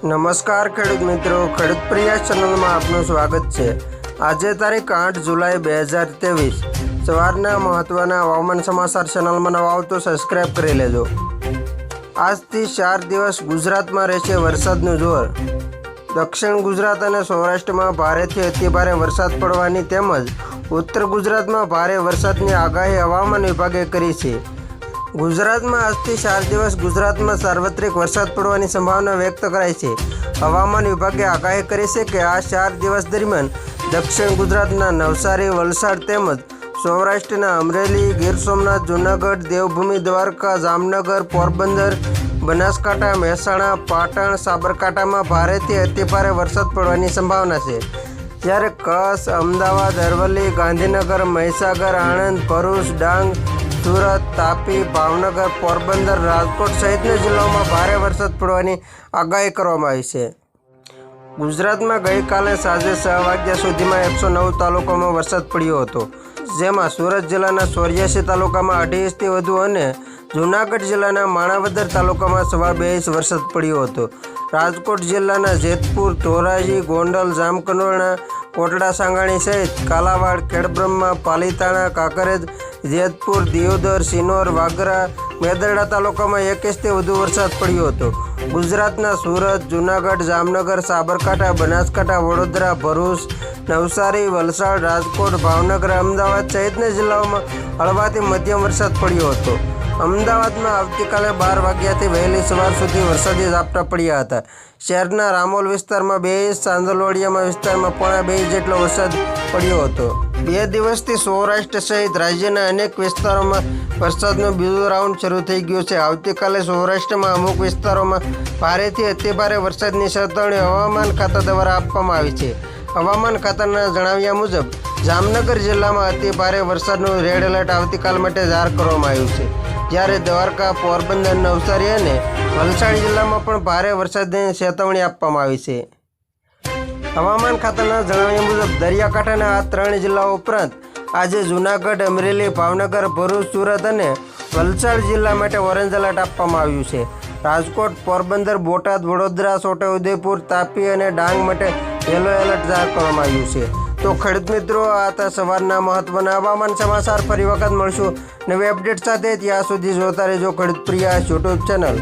નમસ્કાર ખેડૂત મિત્રો, ખેડૂત પ્રિયા ચેનલમાં આપનું સ્વાગત છે। આજે તારીખ 8 જુલાઈ 2023 સવારના મહત્વના હવામાન સમાચાર ચેનલમાં નવા આવો તો સબસ્ક્રાઇબ કરી લેજો। આજથી 4 દિવસ ગુજરાતમાં રહેશે વરસાદનું જોર। દક્ષિણ ગુજરાત અને સૌરાષ્ટ્રમાં ભારેથી અતિભારે વરસાદ પડવાની તેમજ ઉત્તર ગુજરાતમાં ભારે વરસાદની આગાહી હવામાન વિભાગે કરી છે। ગુજરાતમાં આજથી 4 દિવસ ગુજરાતમાં સાર્વત્રિક વરસાદ પડવાની સંભાવના વ્યક્ત કરાઈ છે। હવામાન વિભાગે આગાહી કરી છે કે આ 4 દિવસ દરમિયાન દક્ષિણ ગુજરાતના નવસારી, વલસાડ તેમજ સૌરાષ્ટ્રના અમરેલી, ગીર સોમનાથ, જૂનાગઢ, દેવભૂમિ, દ્વારકા, જામનગર, પોરબંદર, બનાસકાંઠા, મહેસાણા, પાટણ, સાબરકાંઠામાં ભારેથી અતિભારે વરસાદ પડવાની સંભાવના છે। જ્યારે કચ્છ, અમદાવાદ, અરવલ્લી, ગાંધીનગર, મહીસાગર, આણંદ, ભરૂચ, ડાંગ, સુરત, તાપી, ભાવનગર, પોરબંદર, રાજકોટ સહિતના જિલ્લાઓમાં ભારે વરસાદ પડવાની આગાહી કરવામાં આવી છે। ગુજરાતમાં ગઈકાલે સાંજે 6 વાગ્યા સુધીમાં 109 તાલુકામાં વરસાદ પડ્યો હતો, જેમાં સુરત જિલ્લાના 84 તાલુકામાં 2.5 ઇંચથી વધુ અને જૂનાગઢ જિલ્લાના માણાવદર તાલુકામાં 2.25 ઇંચ વરસાદ પડ્યો હતો। રાજકોટ જિલ્લાના જેતપુર, ધોરાજી, ગોંડલ, જામકંડોરણા, કોટડા સાંગાણી સહિત કાલાવાડ, ખેડબ્રહ્મા, પાલીતાણા, કાંકરેજ, જેતપુર, દિયોદર, સિનોર, વાગરા, મેદરડા તાલુકામાં 1 ઇંચથી વધુ વરસાદ પડ્યો હતો। ગુજરાતના સુરત, જૂનાગઢ, જામનગર, સાબરકાંઠા, બનાસકાંઠા, વડોદરા, ભરૂચ, નવસારી, વલસાડ, રાજકોટ, ભાવનગર, અમદાવાદ સહિતના જિલ્લાઓમાં હળવાથી મધ્યમ વરસાદ પડ્યો હતો। અમદાવાદમાં આવતીકાલે 12 વાગ્યાથી વહેલી સવાર સુધી વરસાદી ઝાપટા પડ્યા હતા। શહેરના રામોલ વિસ્તારમાં 2 ઇંચ, ચાંદલોડિયા વિસ્તારમાં 1.5 ઇંચ જેટલો વરસાદ પડ્યો હતો। 2 દિવસથી સૌરાષ્ટ્ર સહિત રાજ્યના અનેક વિસ્તારોમાં વરસાદનો બીજો રાઉન્ડ શરૂ થઈ ગયો છે। આવતીકાલે સૌરાષ્ટ્રમાં અમુક વિસ્તારોમાં ભારેથી અતિભારે વરસાદની ચેતવણી હવામાન ખાતા દ્વારા આપવામાં આવી છે। હવામાન ખાતાના જણાવ્યા મુજબ જામનગર જિલ્લામાં અતિભારે વરસાદનું રેડ એલર્ટ આવતીકાલ માટે જાહેર કરવામાં આવ્યું છે, જ્યારે દ્વારકા, પોરબંદર, નવસારી અને વલસાડ જિલ્લામાં પણ ભારે વરસાદની ચેતવણી આપવામાં આવી છે। હવામાન ખાતાના જણાવ્યા મુજબ દરિયાકાંઠાના આ 3 જિલ્લાઓ ઉપરાંત આજે જૂનાગઢ, અમરેલી, ભાવનગર, ભરૂચ, સુરત અને વલસાડ જિલ્લા માટે ઓરેન્જ એલર્ટ આપવામાં આવ્યું છે। રાજકોટ, પોરબંદર, બોટાદ, વડોદરા, છોટાઉદેપુર, તાપી અને ડાંગ માટે યલો એલર્ટ જાહેર કરવામાં આવ્યું છે। તો ખેડૂત મિત્રો, આ હતા સવારના મહત્વના હવામાન સમાચાર। ફરી વખત મળશું નવી અપડેટ સાથે। ત્યાં સુધી જોતા રહેજો ખેડૂત પ્રિયા યુટ્યુબ ચેનલ।